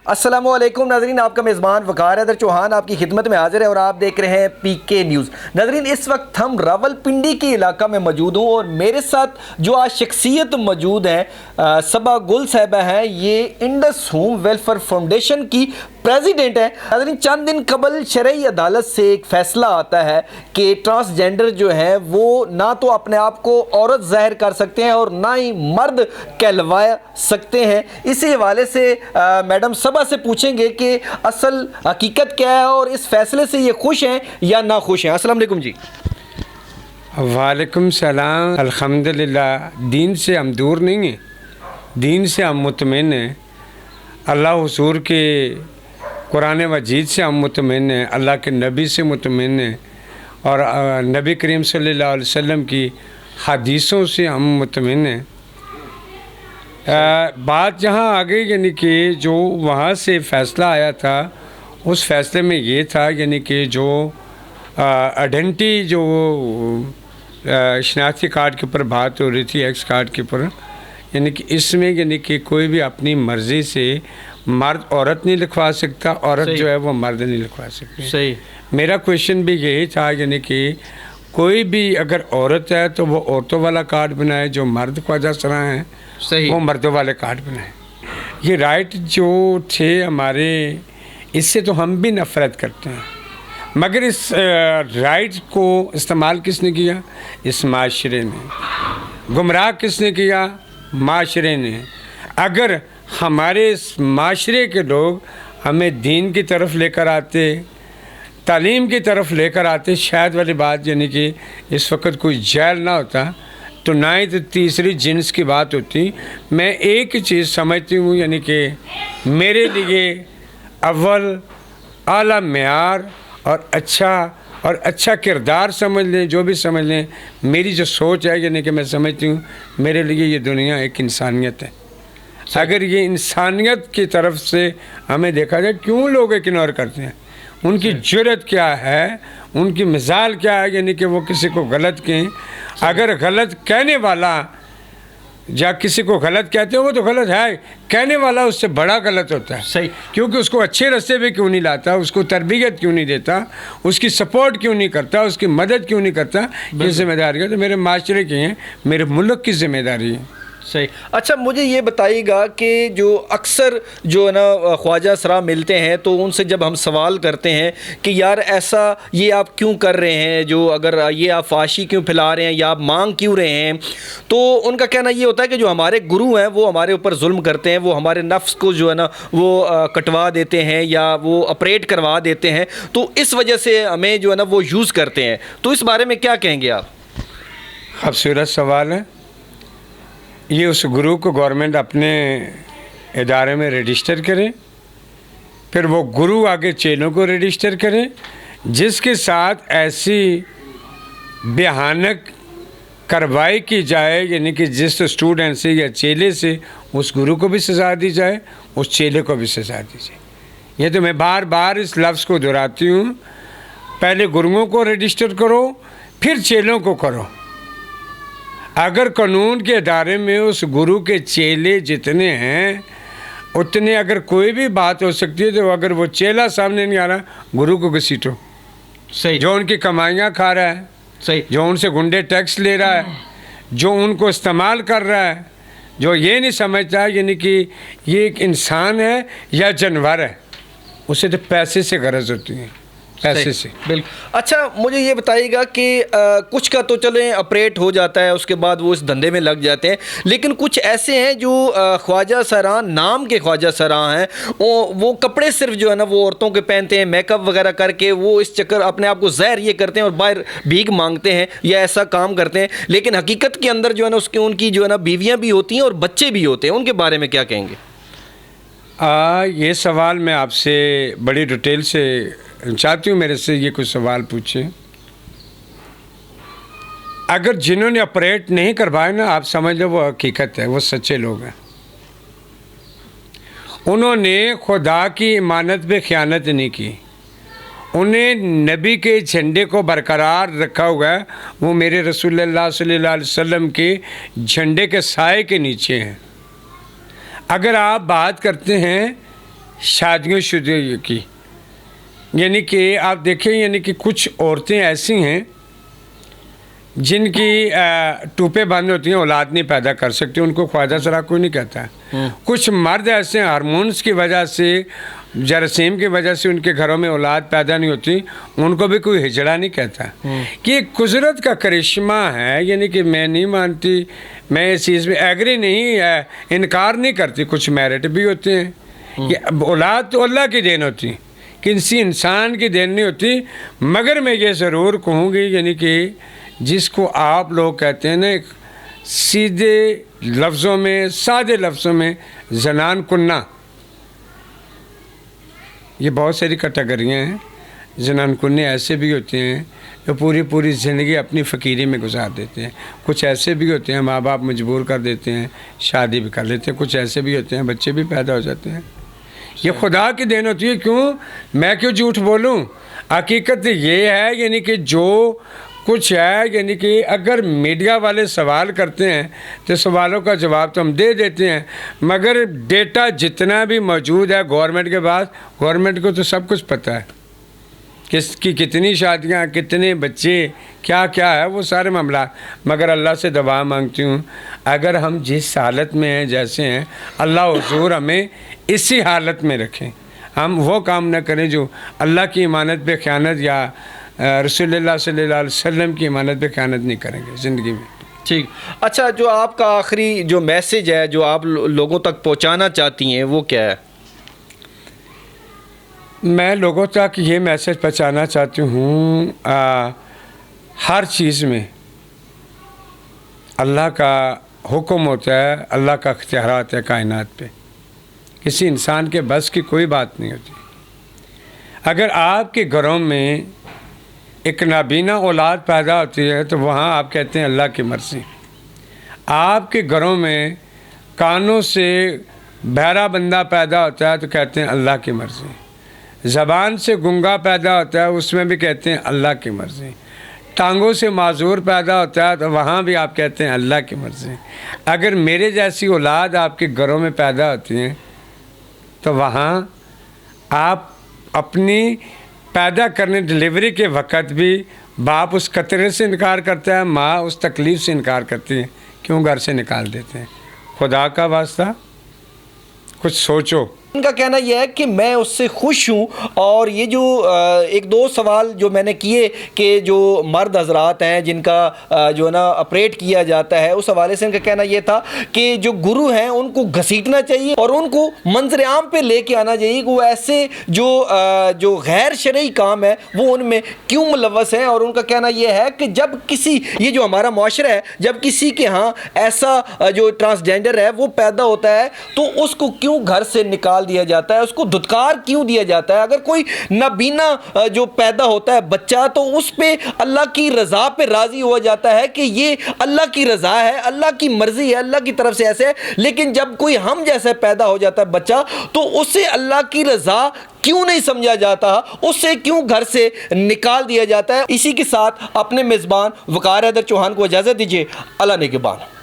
السلام علیکم ناظرین، آپ کا میزبان وقار حیدر چوہان آپ کی خدمت میں حاضر ہے اور آپ دیکھ رہے ہیں پی کے نیوز۔ ناظرین، اس وقت ہم راولپنڈی کے علاقہ میں موجود ہوں اور میرے ساتھ جو آج شخصیت موجود ہیں صبا گل صاحبہ ہیں، یہ انڈس ہوم ویلفیئر فاؤنڈیشن کی پریزیڈنٹ ہے۔ ناظرین، چند دن قبل شرعی عدالت سے ایک فیصلہ آتا ہے کہ ٹرانسجینڈر جو ہیں وہ نہ تو اپنے آپ کو عورت ظاہر کر سکتے ہیں اور نہ ہی مرد کہلوا سکتے ہیں۔ اسی حوالے سے میڈم صبا سے پوچھیں گے کہ اصل حقیقت کیا ہے اور اس فیصلے سے یہ خوش ہیں یا نہ خوش ہیں۔ السلام علیکم جی۔ وعلیکم السلام۔ الحمدللہ، دین سے ہم دور نہیں ہیں، دین سے ہم مطمئن ہیں، اللہ حضور کے قرآن مجید سے ہم مطمئن ہیں، اللہ کے نبی سے مطمئن ہیں اور نبی کریم صلی اللہ علیہ وسلم کی حدیثوں سے ہم مطمئن ہیں۔ بات جہاں آ گئی یعنی کہ جو وہاں سے فیصلہ آیا تھا، اس فیصلے میں یہ تھا یعنی کہ جو آئیڈینٹی جو شناختی کارڈ کے اوپر بات ہو رہی تھی، ایکس کارڈ کے اوپر، یعنی کہ اس میں یعنی کہ کوئی بھی اپنی مرضی سے مرد عورت نہیں لکھوا سکتا، عورت جو ہے وہ مرد نہیں لکھوا سکتی۔ صحیح۔ میرا کویشچن بھی یہی تھا یعنی کہ کوئی بھی اگر عورت ہے تو وہ عورتوں والا کارڈ بنائے، جو مرد خواجہ سراں ہیں وہ مردوں والے کارڈ بنائے۔ یہ رائٹ جو تھے ہمارے، اس سے تو ہم بھی نفرت کرتے ہیں، مگر اس رائٹ کو استعمال کس نے کیا؟ اس معاشرے نے۔ گمراہ کس نے کیا؟ معاشرے نے۔ اگر ہمارے اس معاشرے کے لوگ ہمیں دین کی طرف لے کر آتے، تعلیم کی طرف لے کر آتے، شاید والی بات یعنی کہ اس وقت کوئی جیل نہ ہوتا، تو نہ ہی تو تیسری جنس کی بات ہوتی۔ میں ایک ہی چیز سمجھتی ہوں یعنی کہ میرے لیے اول اعلیٰ معیار اور اچھا کردار سمجھ لیں، جو بھی سمجھ لیں، میری جو سوچ ہے یعنی کہ میں سمجھتی ہوں میرے لیے یہ دنیا ایک انسانیت ہے۔ اگر یہ انسانیت کی طرف سے ہمیں دیکھا جائے، کیوں لوگ اگنور کرتے ہیں؟ ان کی جرت کیا ہے، ان کی مثال کیا ہے یعنی کہ وہ کسی کو غلط کہیں۔ اگر غلط کہنے والا یا کسی کو غلط کہتے ہیں، وہ تو غلط ہے، کہنے والا اس سے بڑا غلط ہوتا ہے۔ صحیح۔ کیونکہ اس کو اچھے راستے پہ کیوں نہیں لاتا، اس کو تربیت کیوں نہیں دیتا، اس کی سپورٹ کیوں نہیں کرتا، اس کی مدد کیوں نہیں کرتا، یہ ذمہ داری ہے تو میرے معاشرے کی ہیں، میرے ملک کی ذمہ داری ہے۔ صحیح۔ اچھا، مجھے یہ بتائیے گا کہ جو اکثر جو ہے نا خواجہ سرا ملتے ہیں تو ان سے جب ہم سوال کرتے ہیں کہ یار ایسا یہ آپ کیوں کر رہے ہیں، جو اگر یہ آپ فحاشی کیوں پھیلا رہے ہیں یا آپ مانگ کیوں رہے ہیں، تو ان کا کہنا یہ ہوتا ہے کہ جو ہمارے گرو ہیں وہ ہمارے اوپر ظلم کرتے ہیں، وہ ہمارے نفس کو جو ہے نا وہ کٹوا دیتے ہیں یا وہ آپریٹ کروا دیتے ہیں، تو اس وجہ سے ہمیں جو ہے نا وہ یوز کرتے ہیں۔ تو اس بارے میں کیا کہیں گے آپ؟ خوبصورت سوال ہے یہ۔ اس گرو کو گورنمنٹ اپنے ادارے میں رجسٹر کرے، پھر وہ گرو آگے چیلوں کو رجسٹر کرے، جس کے ساتھ ایسی بھیانک کارروائی کی جائے یعنی کہ جس اسٹوڈنٹ سے یا چیلے سے اس گرو کو بھی سزا دی جائے، اس چیلے کو بھی سزا دی جائے۔ یہ تو میں بار بار اس لفظ کو دہراتی ہوں، پہلے گروؤں کو رجسٹر کرو، پھر چیلوں کو کرو۔ اگر قانون کے ادارے میں اس گرو کے چیلے جتنے ہیں اتنے اگر کوئی بھی بات ہو سکتی ہے، تو اگر وہ چیلا سامنے نہیں آ رہا، گرو کو گھسیٹو۔ صحیح۔ جو ان کی کمائیاں کھا رہا ہے، صحیح۔ جو ان سے گنڈے ٹیکس لے رہا ہے، جو ان کو استعمال کر رہا ہے، جو یہ نہیں سمجھتا یعنی کہ یہ ایک انسان ہے یا جانور ہے، اسے تو پیسے سے غرض ہوتی ہے، پیسے سے۔ بالکل۔ اچھا، مجھے یہ بتائیے گا کہ کچھ کا تو چلیں آپریٹ ہو جاتا ہے، اس کے بعد وہ اس دھندے میں لگ جاتے ہیں، لیکن کچھ ایسے ہیں جو خواجہ سراں نام کے خواجہ سراں ہیں، وہ کپڑے صرف جو ہے نا وہ عورتوں کے پہنتے ہیں، میک اپ وغیرہ کر کے وہ اس چکر اپنے آپ کو ظاہر یہ کرتے ہیں اور باہر بھیک مانگتے ہیں یا ایسا کام کرتے ہیں، لیکن حقیقت کے اندر جو ہے نا ان کی جو ہے نا بیویاں بھی ہوتی ہیں اور بچے بھی ہوتے ہیں۔ ان کے بارے میں کیا کہیں گے؟ یہ سوال میں آپ سے بڑی ڈیٹیل سے چاہتی ہوں، میرے سے یہ کچھ سوال پوچھیں۔ اگر جنہوں نے آپریٹ نہیں کروائے نا، آپ سمجھ لو وہ حقیقت ہے، وہ سچے لوگ ہیں۔ انہوں نے خدا کی امانت پہ خیانت نہیں کی، انہیں نبی کے جھنڈے کو برقرار رکھا ہوا ہے، وہ میرے رسول اللہ صلی اللہ علیہ وسلم کے جھنڈے کے سائے کے نیچے ہیں۔ اگر آپ بات کرتے ہیں شادیوں شدہ کی، یعنی کہ آپ دیکھیں یعنی کہ کچھ عورتیں ایسی ہیں جن کی ٹوپے بند ہوتی ہیں، اولاد نہیں پیدا کر سکتی، ان کو خواجہ سرا کوئی نہیں کہتا ہے۔ کچھ مرد ایسے ہیں ہارمونز کی وجہ سے، جراثیم کی وجہ سے ان کے گھروں میں اولاد پیدا نہیں ہوتی، ان کو بھی کوئی ہجڑا نہیں کہتا کہ یہ قدرت کا کرشمہ ہے۔ یعنی کہ میں نہیں مانتی، میں اس چیز میں ایگری نہیں ہے، انکار نہیں کرتی، کچھ میرٹ بھی ہوتے ہیں۔ یہ اولاد تو اللہ کی دین ہوتی، کسی انسان کی دین نہیں ہوتی، مگر میں یہ ضرور کہوں گی یعنی کہ جس کو آپ لوگ کہتے ہیں نا ایک سیدھے لفظوں میں، سادے لفظوں میں زنان کنہ، یہ بہت ساری کیٹیگریاں ہیں۔ زنان کننے ایسے بھی ہوتے ہیں جو پوری زندگی اپنی فقیری میں گزار دیتے ہیں، کچھ ایسے بھی ہوتے ہیں ماں باپ مجبور کر دیتے ہیں، شادی بھی کر لیتے ہیں، کچھ ایسے بھی ہوتے ہیں بچے بھی پیدا ہو جاتے ہیں۔ یہ خدا کی دین ہوتی ہے، کیوں میں کیوں جھوٹ بولوں؟ حقیقت یہ ہے یعنی کہ جو کچھ ہے، یعنی کہ اگر میڈیا والے سوال کرتے ہیں تو سوالوں کا جواب تو ہم دے دیتے ہیں، مگر ڈیٹا جتنا بھی موجود ہے گورنمنٹ کے پاس، گورنمنٹ کو تو سب کچھ پتہ ہے، کس کی کتنی شادیاں، کتنے بچے، کیا کیا ہے وہ سارے معاملات۔ مگر اللہ سے دعا مانگتی ہوں اگر ہم جس حالت میں ہیں جیسے ہیں، اللہ حضور ہمیں اسی حالت میں رکھیں، ہم وہ کام نہ کریں جو اللہ کی امانت پہ خیانت یا رسول اللہ صلی اللہ علیہ وسلم کی امانت پہ خیانت نہیں کریں گے زندگی میں۔ ٹھیک، اچھا جو آپ کا آخری جو میسج ہے جو آپ لوگوں تک پہنچانا چاہتی ہیں وہ کیا ہے؟ میں لوگوں تک یہ میسج پہنچانا چاہتی ہوں، ہر چیز میں اللہ کا حکم ہوتا ہے، اللہ کا اختیارات ہے کائنات پہ، کسی انسان کے بس کی کوئی بات نہیں ہوتی۔ اگر آپ کے گھروں میں ایک نابینا اولاد پیدا ہوتی ہے تو وہاں آپ کہتے ہیں اللہ کی مرضی۔ آپ کے گھروں میں کانوں سے بہرا بندہ پیدا ہوتا ہے تو کہتے ہیں اللہ کی مرضی۔ زبان سے گنگا پیدا ہوتا ہے اس میں بھی کہتے ہیں اللہ کی مرضی۔ ٹانگوں سے معذور پیدا ہوتا ہے تو وہاں بھی آپ کہتے ہیں اللہ کی مرضی۔ اگر میرے جیسی اولاد آپ کے گھروں میں پیدا ہوتی ہیں تو وہاں آپ اپنی پیدا کرنے ڈلیوری کے وقت بھی باپ اس قطرے سے انکار کرتا ہے، ماں اس تکلیف سے انکار کرتی ہے، کیوں گھر سے نکال دیتے ہیں؟ خدا کا واسطہ کچھ سوچو۔ ان کا کہنا یہ ہے کہ میں اس سے خوش ہوں، اور یہ جو ایک دو سوال جو میں نے کیے کہ جو مرد حضرات ہیں جن کا جو ہے نا آپریٹ کیا جاتا ہے، اس حوالے سے ان کا کہنا یہ تھا کہ جو گرو ہیں ان کو گھسیٹنا چاہیے اور ان کو منظر عام پہ لے کے آنا چاہیے کہ وہ ایسے جو غیر شرعی کام ہے وہ ان میں کیوں ملوث ہیں۔ اور ان کا کہنا یہ ہے کہ جب کسی، یہ جو ہمارا معاشرہ ہے، جب کسی کے ہاں ایسا جو ٹرانسجینڈر ہے وہ پیدا ہوتا ہے تو اس کو کیوں گھر سے نکال دیا جاتا ہے، اس کو دھتکار کیوں دیا جاتا ہے؟ اگر کوئی نابینا جو پیدا ہوتا ہے بچہ تو اس پہ اللہ کی رضا پہ راضی ہوا جاتا ہے کہ یہ اللہ کی رضا ہے، اللہ کی مرضی ہے، اللہ کی طرف سے ایسے ہے۔ لیکن جب کوئی ہم جیسے پیدا ہو جاتا ہے بچہ تو اسے اللہ کی رضا کیوں نہیں سمجھا جاتا، اسے کیوں گھر سے نکال دیا جاتا ہے؟ اسی کے ساتھ اپنے میزبان وقار حیدر چوہان کو اجازت دیجیے، اللہ نگہبان۔